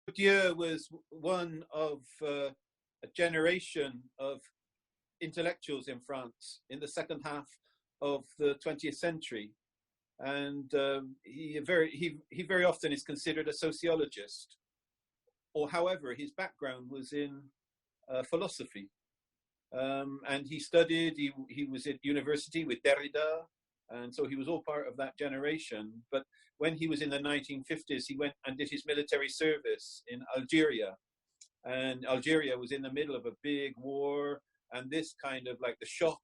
Bourdieu was one of a generation of intellectuals in France in the second half of the 20th century. And he very often is considered a sociologist, or however, his background was in philosophy. And he studied, he was at university with Derrida, and so he was all part of that generation. But when he was in the 1950s, he went and did his military service in Algeria. And Algeria was in the middle of a big war, and this kind of like the shock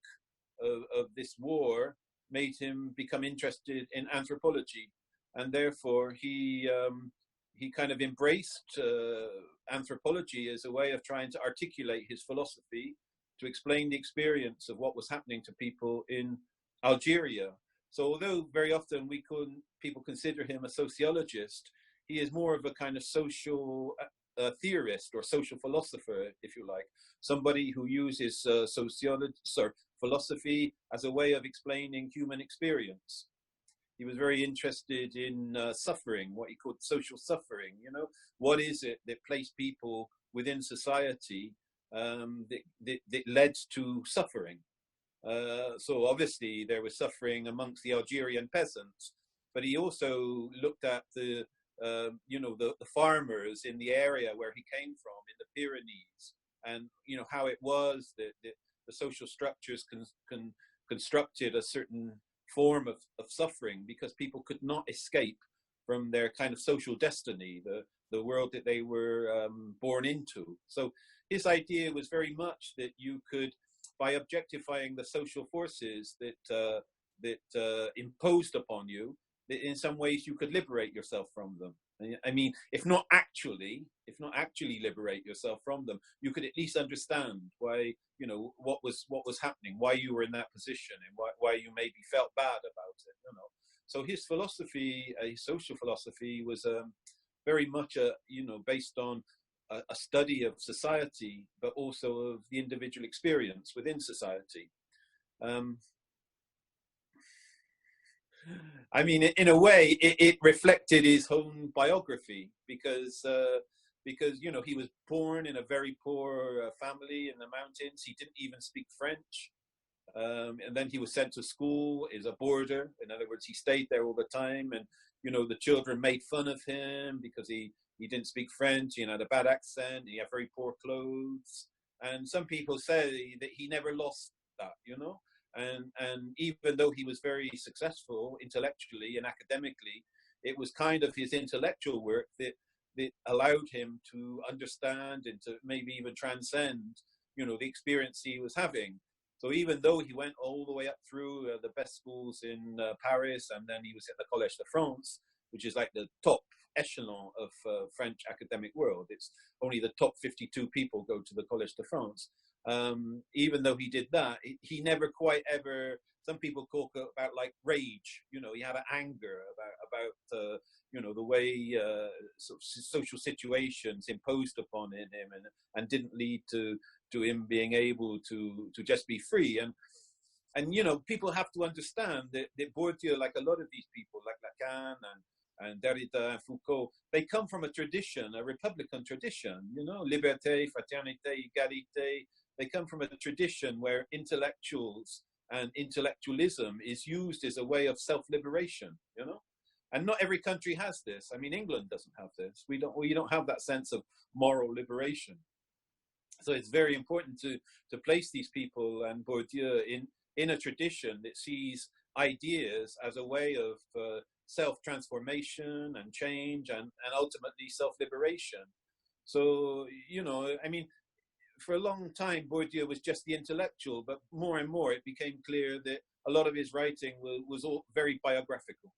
of this war made him become interested in anthropology. And therefore he kind of embraced anthropology as a way of trying to articulate his philosophy, to explain the experience of what was happening to people in Algeria. So although very often people consider him a sociologist, he is more of a kind of social theorist or social philosopher, if you like, somebody who uses philosophy as a way of explaining human experience. He was very interested in suffering, what he called social suffering. You know, what is it that placed people within society that led to suffering? So obviously there was suffering amongst the Algerian peasants, but he also looked at the farmers in the area where he came from in the Pyrenees, and how it was that the social structures constructed a certain form of suffering because people could not escape from their kind of social destiny, the world that they were born into. So his idea was very much that you could, by objectifying the social forces that imposed upon you, that in some ways you could liberate yourself from them. I mean, if not actually liberate yourself from them, you could at least understand why, what was happening, why you were in that position, and why you maybe felt bad about it. So his philosophy, his social philosophy, was very much based on a study of society, but also of the individual experience within society. I mean, in a way, it reflected his own biography because he was born in a very poor family in the mountains. He didn't even speak French, and then he was sent to school as a boarder. In other words, he stayed there all the time, and the children made fun of him because he didn't speak French. He had a bad accent. He had very poor clothes, and some people say that he never lost that. And even though he was very successful intellectually and academically, it was kind of his intellectual work that allowed him to understand and to maybe even transcend, the experience he was having. So even though he went all the way up through the best schools in Paris, and then he was at the Collège de France, which is like the top echelon of French academic world. It's only the top 52 people go to the Collège de France. Even though he did that, he never quite ever. Some people talk about like rage. He had an anger about the way sort of social situations imposed upon him and didn't lead to him being able to just be free. And people have to understand that Bourdieu, like a lot of these people, like Lacan and Derrida and Foucault, they come from a tradition, a Republican tradition. Liberté, fraternité, égalité. They come from a tradition where intellectuals and intellectualism is used as a way of self-liberation, and not every country has this. I mean, England doesn't have this. We don't have that sense of moral liberation. So it's very important to place these people and Bourdieu in a tradition that sees ideas as a way of self-transformation and change and ultimately self-liberation. So, I mean, for a long time, Bourdieu was just the intellectual, but more and more it became clear that a lot of his writing was all very biographical.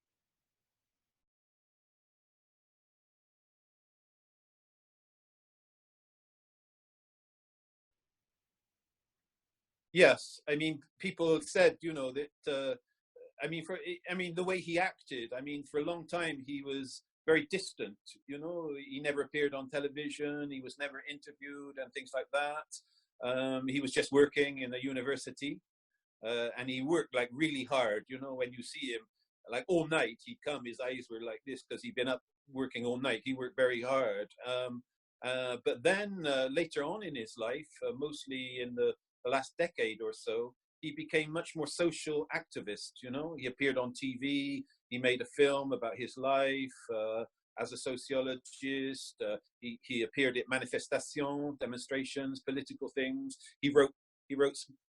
Yes, I mean, people said, that, the way he acted, for a long time he was very distant, he never appeared on television, he was never interviewed and things like that. He was just working in a university, and he worked like really hard, when you see him. like all night he'd come, his eyes were like this because he'd been up working all night. He worked very hard. But then later on in his life, mostly in the last decade or so, he became much more social activist. You know, he appeared on TV. He made a film about his life as a sociologist. He appeared at manifestations, demonstrations, political things. He wrote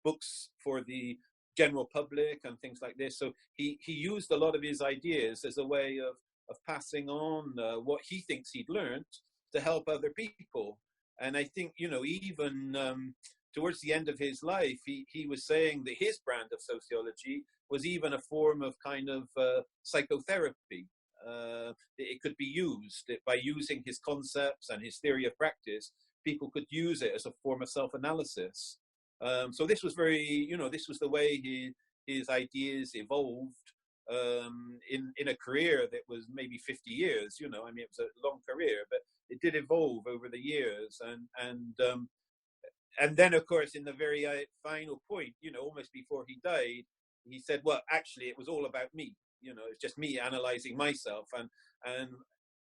books for the general public and things like this. So he used a lot of his ideas as a way of passing on what he thinks he'd learned to help other people. And I think, you know, even towards the end of his life, he was saying that his brand of sociology was even a form of kind of psychotherapy. It could be used by using his concepts and his theory of practice. People could use it as a form of self-analysis. So this was very, you know, this was the way his ideas evolved in a career that was maybe 50 years. You know, I mean, it was a long career, but it did evolve over the years. And then, of course, in the very final point, you know, almost before he died, he said, well, actually, it was all about me. You know, it's just me analyzing myself. And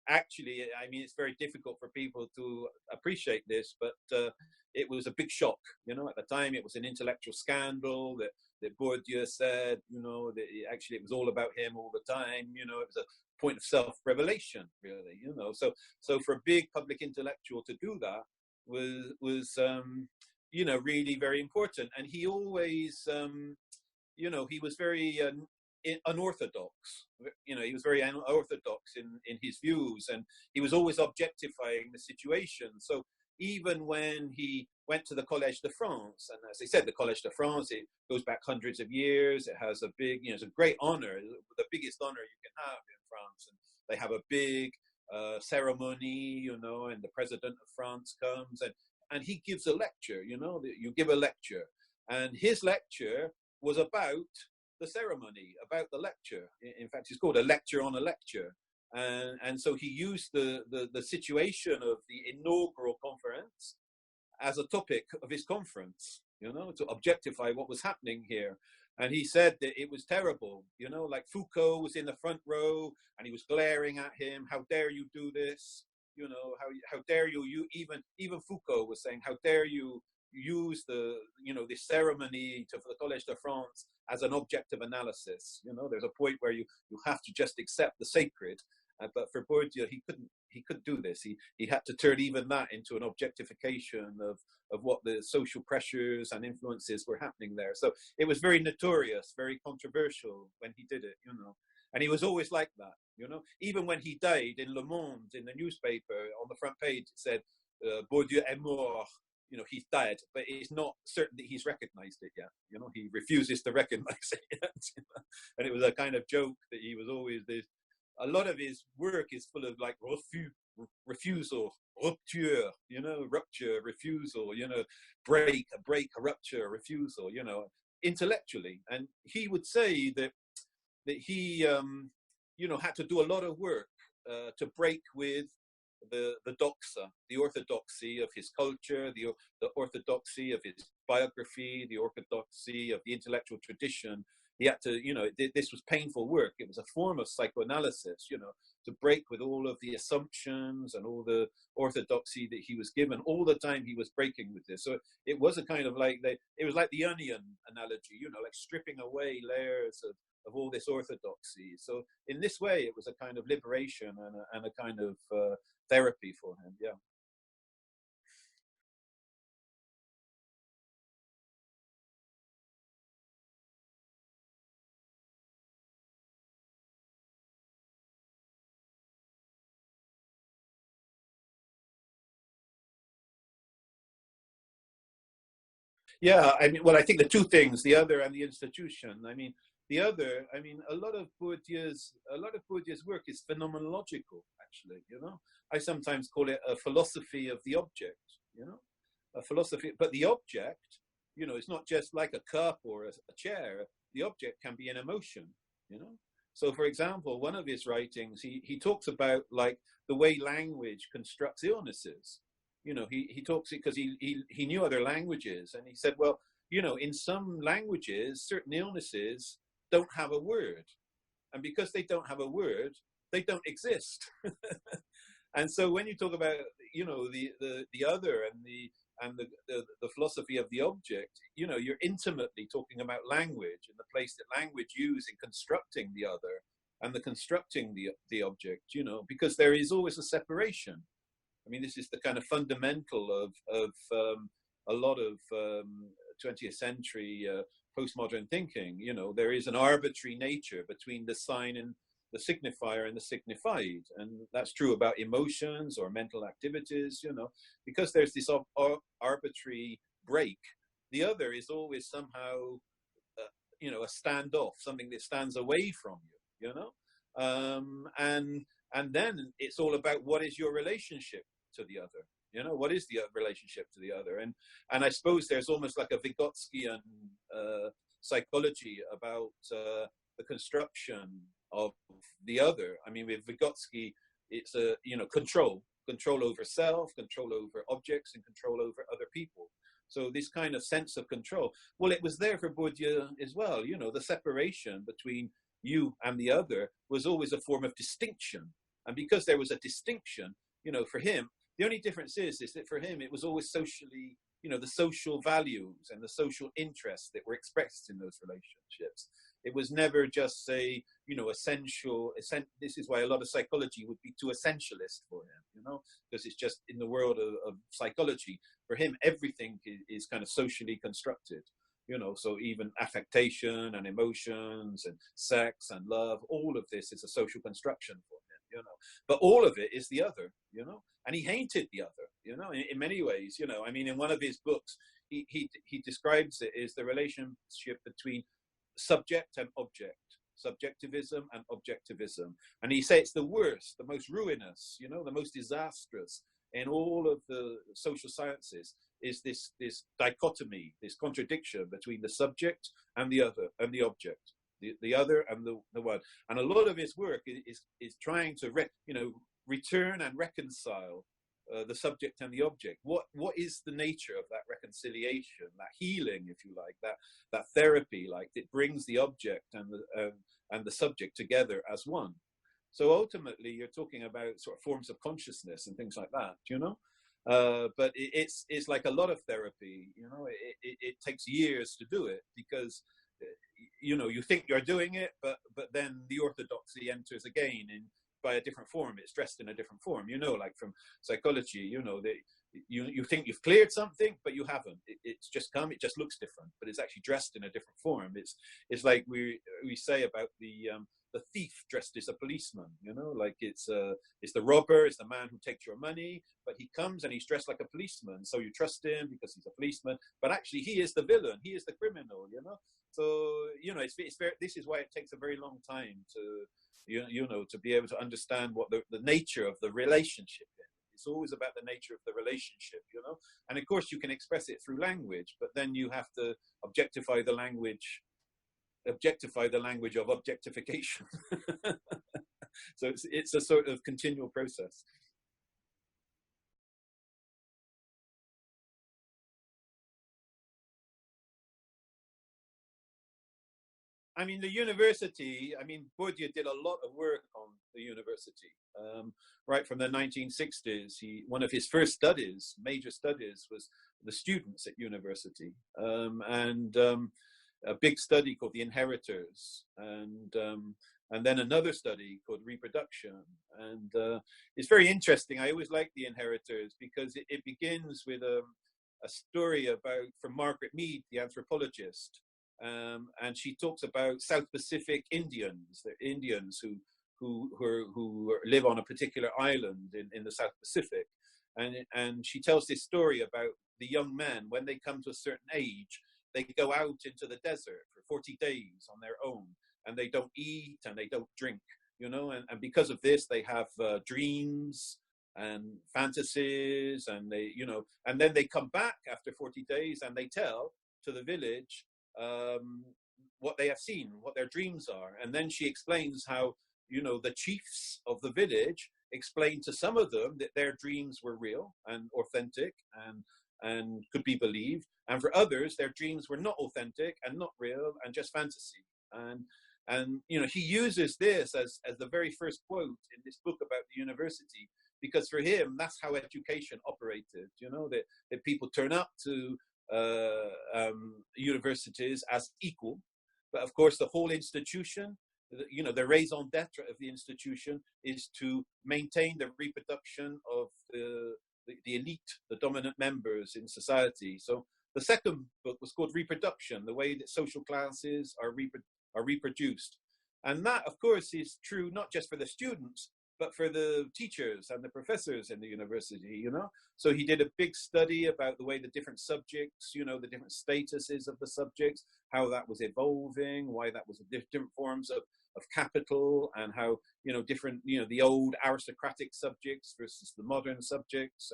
actually, I mean, it's very difficult for people to appreciate this, but it was a big shock. You know, at the time, it was an intellectual scandal that Bourdieu said, you know, that actually it was all about him all the time. You know, it was a point of self-revelation, really, you know. So for a big public intellectual to do that was you know, really very important. And he always, you know, he was very unorthodox. You know, he was very unorthodox in his views, and he was always objectifying the situation. So even when he went to the Collège de France, and as I said, the Collège de France, it goes back hundreds of years. It has a big, you know, it's a great honor, the biggest honor you can have in France. And they have a big ceremony, you know, and the president of France comes and he gives a lecture. You know, you give a lecture, and his lecture was about the ceremony, about the lecture. In fact, it's called a lecture on a lecture. And so he used the situation of the inaugural conference as a topic of his conference, you know, to objectify what was happening here. And he said that it was terrible, you know, like Foucault was in the front row and he was glaring at him. How dare you do this? You know, how dare you even Foucault was saying, how dare you use the, you know, this ceremony for the Collège de France as an objective analysis. You know, there's a point where you have to just accept the sacred. But for Bourdieu, he couldn't do this. He had to turn even that into an objectification of what the social pressures and influences were happening there. So it was very notorious, very controversial when he did it, you know. And he was always like that, you know. Even when he died, in Le Monde, in the newspaper, on the front page, it said, Bourdieu est mort, you know, he's dead, but it's not certain that he's recognized it yet. You know, he refuses to recognize it yet. You know? And it was a kind of joke that he was always this. A lot of his work is full of like refusal, rupture, you know, rupture, refusal, you know, break, rupture, refusal, you know, intellectually. And he would say that he, you know, had to do a lot of work to break with the doxa, the orthodoxy of his culture, the orthodoxy of his biography, the orthodoxy of the intellectual tradition. He had to, you know, this was painful work. It was a form of psychoanalysis, you know, to break with all of the assumptions and all the orthodoxy that he was given. All the time he was breaking with this. So it was a kind of like, it was like the onion analogy, you know, like stripping away layers of all this orthodoxy. So in this way, it was a kind of liberation and a kind of therapy for him, yeah. Yeah, I mean, well, I think the two things, the other and the institution. I mean, the other, I mean, a lot of Bourdieu's work is phenomenological, actually, you know. I sometimes call it a philosophy of the object, you know, a philosophy, but the object, you know, it's not just like a cup or a chair. The object can be an emotion, you know. So, for example, one of his writings, he talks about like the way language constructs illnesses. You know, he talks because he knew other languages, and he said, well, you know, in some languages, certain illnesses don't have a word, And because they don't have a word, they don't exist. And so when you talk about, you know, the other and the philosophy of the object, you know, you're intimately talking about language and the place that language use in constructing the other and the constructing the object, you know, because there is always a separation. I mean, this is the kind of fundamental of a lot of 20th century postmodern thinking. You know, there is an arbitrary nature between the sign and the signifier and the signified, and that's true about emotions or mental activities. You know, because there's this arbitrary break. The other is always somehow, you know, a standoff, something that stands away from you. You know, and then it's all about what is your relationship to the other. You know, what is the relationship to the other? And I suppose there's almost like a Vygotskian psychology about the construction of the other. I mean, with Vygotsky, it's a, you know, control over self, control over objects, and control over other people. So this kind of sense of control, well, it was there for Bourdieu as well. You know, the separation between you and the other was always a form of distinction. And because there was a distinction, you know, for him, the only difference is that for him, it was always socially, you know, the social values and the social interests that were expressed in those relationships. It was never just, say, you know, essential. This is why a lot of psychology would be too essentialist for him, you know, because it's just in the world of psychology, for him, everything is kind of socially constructed, you know, so even affectation and emotions and sex and love, all of this is a social construction for him, you know, but all of it is the other, you know, and he hated the other, you know, in many ways, you know. I mean, in one of his books, he describes it as the relationship between subject and object, subjectivism and objectivism. And he says it's the worst, the most ruinous, you know, the most disastrous in all of the social sciences is this dichotomy, this contradiction between the subject and the other and the object, the other and the one. And a lot of his work is trying to return and reconcile the subject and the object. What is the nature of that reconciliation, that healing, if you like, that therapy, like that brings the object and the subject together as one. So ultimately, you're talking about sort of forms of consciousness and things like that, you know. But it's like a lot of therapy, you know. It takes years to do it because, you know, you think you're doing it, but then the orthodoxy enters again by a different form. It's dressed in a different form, you know, like from psychology, you know, you think you've cleared something, but you haven't. It's just come, it just looks different, but it's actually dressed in a different form. It's like we say about the thief dressed as a policeman, you know, like it's the robber, it's the man who takes your money, but he comes and he's dressed like a policeman, so you trust him because he's a policeman, but actually he is the villain, he is the criminal, you know. So, you know, it's very, this is why it takes a very long time to, you know, to be able to understand what the nature of the relationship is. It's always about the nature of the relationship, you know. And of course you can express it through language, but then you have to objectify the language of objectification. So it's a sort of continual process. I mean, the university, I mean, Bourdieu did a lot of work on the university, right from the 1960s. One of his first studies, major studies, was the students at university, and a big study called The Inheritors, and then another study called Reproduction. And it's very interesting. I always like The Inheritors because it begins with a story from Margaret Mead, the anthropologist. And she talks about South Pacific Indians. They're Indians who live on a particular island in the South Pacific. And she tells this story about the young men, when they come to a certain age, they go out into the desert for 40 days on their own, and they don't eat and they don't drink, you know, and because of this, they have dreams and fantasies, and they, you know, and then they come back after 40 days and they tell to the village what they have seen, what their dreams are. And then she explains how, you know, the chiefs of the village explained to some of them that their dreams were real and authentic and could be believed, and for others their dreams were not authentic and not real and just fantasy. And, he uses this as the very first quote in this book about the university, because for him, that's how education operated, that people turn up to universities as equal. But of course, the whole institution, the raison d'etre of the institution is to maintain the reproduction of the elite, the dominant members in society. So the second book was called Reproduction, the way that social classes are reproduced. And that, of course, is true not just for the students, but for the teachers and the professors in the university, So he did a big study about the way the different subjects, the different statuses of the subjects, how that was evolving, why that was different forms of capital, and how, different, the old aristocratic subjects versus the modern subjects.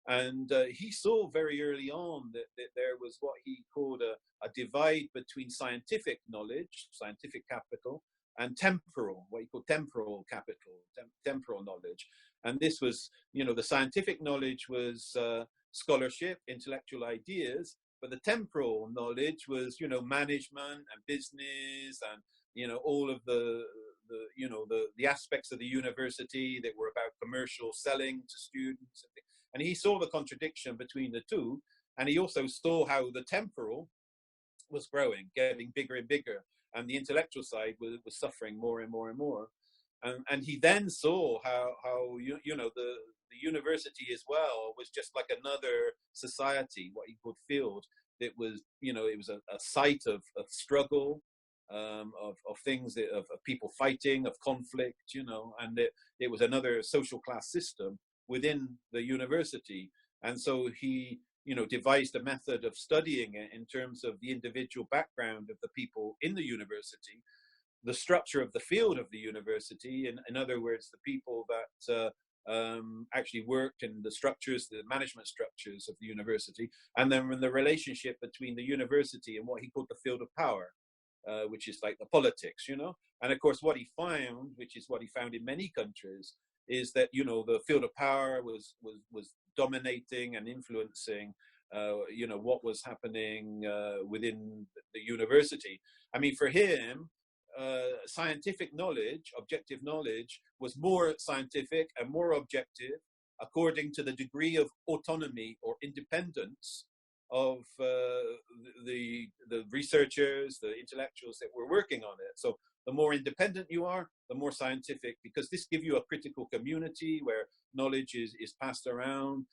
And he saw very early on that there was what he called a divide between scientific knowledge, scientific capital, and temporal, what he called temporal capital, temporal knowledge. And this was, the scientific knowledge was scholarship, intellectual ideas, but the temporal knowledge was, management and business and, all of the aspects of the university that were about commercial selling to students. And he saw the contradiction between the two. And he also saw how the temporal was growing, getting bigger and bigger. And the intellectual side was suffering more and more and more. And he then saw how the university as well was just like another society, what he called field. It was, it was a site of struggle, of things, of people fighting, of conflict, and it was another social class system within the university. And so he, devised a method of studying it in terms of the individual background of the people in the university, the structure of the field of the university, in other words, the people that actually worked in the structures, the management structures of the university, and then the relationship between the university and what he called the field of power, which is like the politics, And of course, what he found, which is what he found in many countries, is that, the field of power was dominating and influencing, what was happening within the university. I mean, for him, scientific knowledge, objective knowledge, was more scientific and more objective according to the degree of autonomy or independence of the researchers, the intellectuals that were working on it. So the more independent you are, the more scientific, because this gives you a critical community where knowledge is passed around.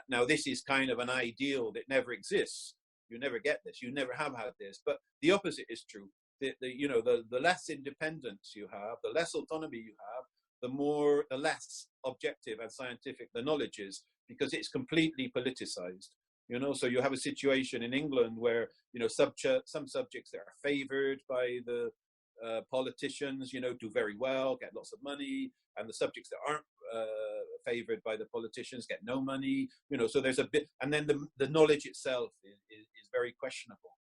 Now, this is kind of an ideal that never exists. You never get this. You never have had this. But the opposite is true. The less independence you have, the less autonomy you have, the less objective and scientific the knowledge is, because it's completely politicized. So you have a situation in England where, some subjects that are favored by the politicians, do very well, get lots of money, and the subjects that aren't favored by the politicians get no money, so there's a bit, and then the knowledge itself is very questionable.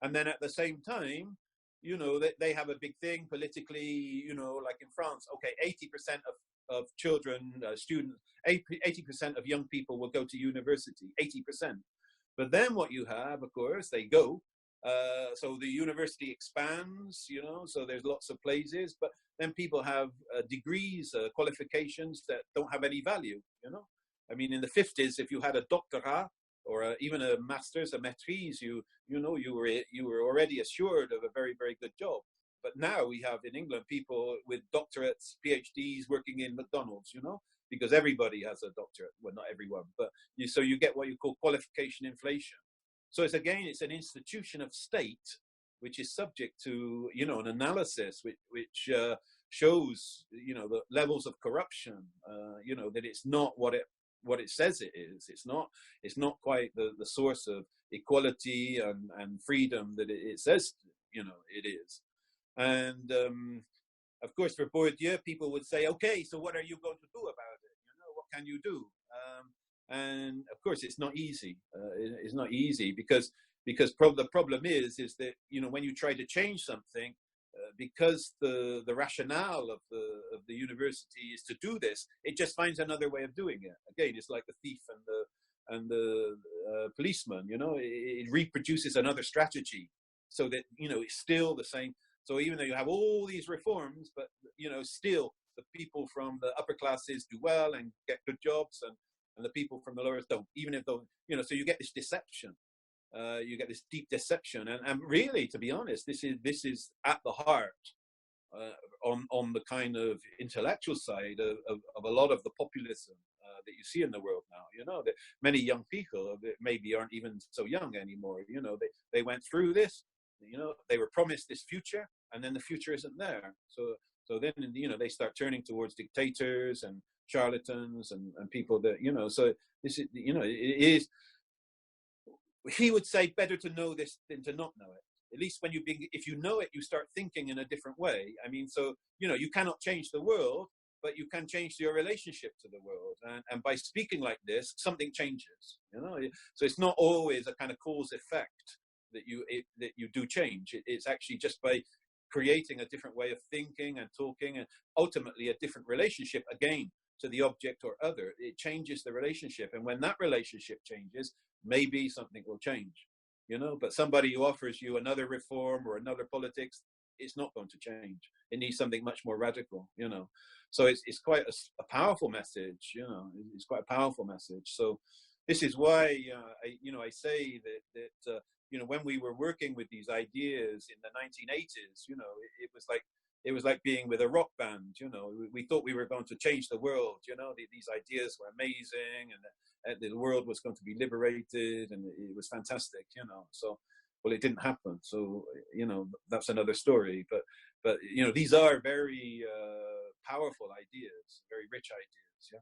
And then at the same time, they have a big thing politically, like in France, okay, 80% of children, students, 80% of young people will go to university, 80%. But then what you have, of course, they go, so the university expands, so there's lots of places, but then people have degrees, qualifications that don't have any value, I mean, in the 50s, if you had a doctorat or even a master's, a maîtrise, you were already assured of a very, very good job. But now we have in England people with doctorates, PhDs working in McDonald's, because everybody has a doctorate. Well, not everyone, but so you get what you call qualification inflation. So it's an institution of state, which is subject to, an analysis which shows, the levels of corruption, that it's not what it says it is. It's not quite the source of equality and freedom that it says, it is. And of course, for Bourdieu, people would say, okay, so what are you going to do about it? What can you do? And of course, it's not easy. It's not easy because the problem is that, when you try to change something, because the rationale of the university is to do this, it just finds another way of doing it. Again, it's like the thief and the policeman. It reproduces another strategy, so that it's still the same. So even though you have all these reforms, but still the people from the upper classes do well and get good jobs, and the people from the lowers don't. Even if though so you get this deception. You get this deep deception, and really, to be honest, this is at the heart on the kind of intellectual side of a lot of the populism that you see in the world now. That many young people that maybe aren't even so young anymore. They went through this. They were promised this future, and then the future isn't there. So then they start turning towards dictators and charlatans and people that So this is it is. He would say better to know this than to not know it. At least when if you know it, you start thinking in a different way. I mean, so you cannot change the world, but you can change your relationship to the world, and by speaking like this, something changes. So it's not always a kind of cause effect that you do change. It's actually just by creating a different way of thinking and talking, and ultimately a different relationship again to the object or other. It changes the relationship, and when that relationship changes, maybe something will change. But somebody who offers you another reform or another politics, it's not going to change. It needs something much more radical. So it's quite a powerful message. It's quite a powerful message. So this is why I say that when we were working with these ideas in the 1980s, it was like being with a rock band. We thought we were going to change the world. These ideas were amazing, and the world was going to be liberated, and it was fantastic. So, well, it didn't happen. So, that's another story. But these are very powerful ideas, very rich ideas. Yeah.